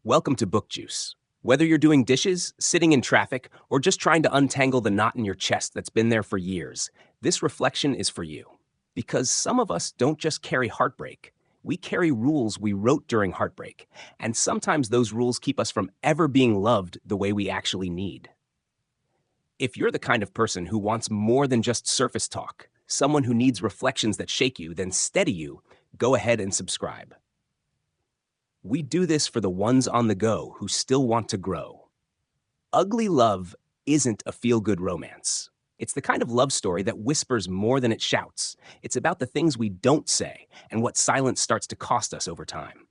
Welcome to BookJuice. Whether you're doing dishes, sitting in traffic, or just trying to untangle the knot in your chest that's been there for years, this reflection is for you. Because some of us don't just carry heartbreak, we carry rules we wrote during heartbreak, and sometimes those rules keep us from ever being loved the way we actually need. If you're the kind of person who wants more than just surface talk, someone who needs reflections that shake you, then steady you, go ahead and subscribe. We do this for the ones on the go who still want to grow. Ugly Love isn't a feel-good romance. It's the kind of love story that whispers more than it shouts. It's about the things we don't say and what silence starts to cost us over time.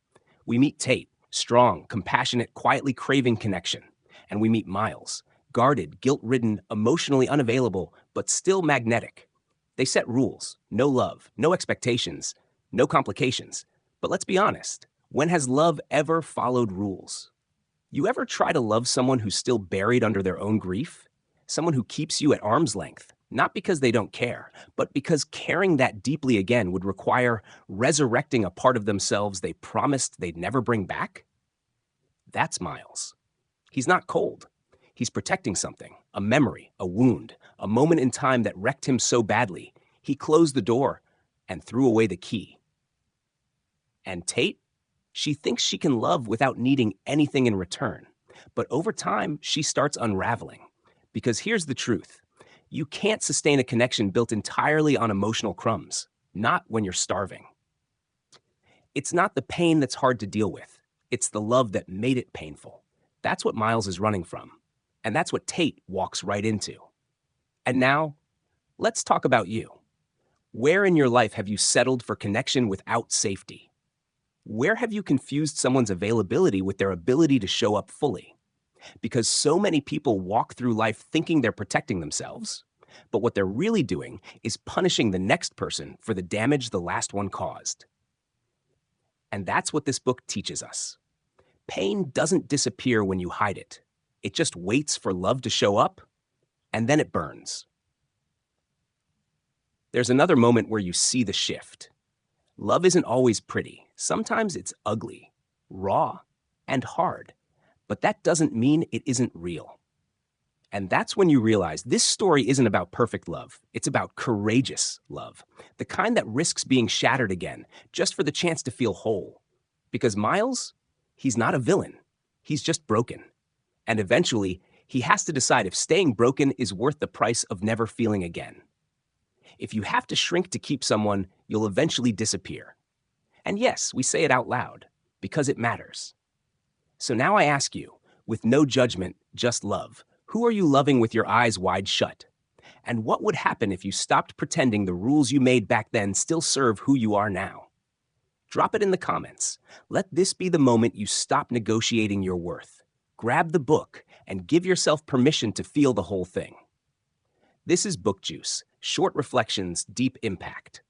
We meet Tate, strong, compassionate, quietly craving connection. And we meet Miles, guarded, guilt-ridden, emotionally unavailable, but still magnetic. They set rules, no love, no expectations, no complications. But let's be honest. When has love ever followed rules? You ever try to love someone who's still buried under their own grief? Someone who keeps you at arm's length, not because they don't care, but because caring that deeply again would require resurrecting a part of themselves they promised they'd never bring back? That's Miles. He's not cold. He's protecting something, a memory, a wound, a moment in time that wrecked him so badly, he closed the door and threw away the key. And Tate? She thinks she can love without needing anything in return. But over time, she starts unraveling. Because here's the truth. You can't sustain a connection built entirely on emotional crumbs, not when you're starving. It's not the pain that's hard to deal with. It's the love that made it painful. That's what Miles is running from. And that's what Tate walks right into. And now, let's talk about you. Where in your life have you settled for connection without safety? Where have you confused someone's availability with their ability to show up fully? Because so many people walk through life thinking they're protecting themselves, but what they're really doing is punishing the next person for the damage the last one caused. And that's what this book teaches us. Pain doesn't disappear when you hide it. It just waits for love to show up, and then it burns. There's another moment where you see the shift. Love isn't always pretty. Sometimes it's ugly, raw, and hard. But that doesn't mean it isn't real. And that's when you realize this story isn't about perfect love. It's about courageous love. The kind that risks being shattered again, just for the chance to feel whole. Because Miles, he's not a villain. He's just broken. And eventually, he has to decide if staying broken is worth the price of never feeling again. If you have to shrink to keep someone, you'll eventually disappear. And yes, we say it out loud, because it matters. So now I ask you, with no judgment, just love, who are you loving with your eyes wide shut? And what would happen if you stopped pretending the rules you made back then still serve who you are now? Drop it in the comments. Let this be the moment you stop negotiating your worth. Grab the book and give yourself permission to feel the whole thing. This is BookJuice, short reflections, deep impact.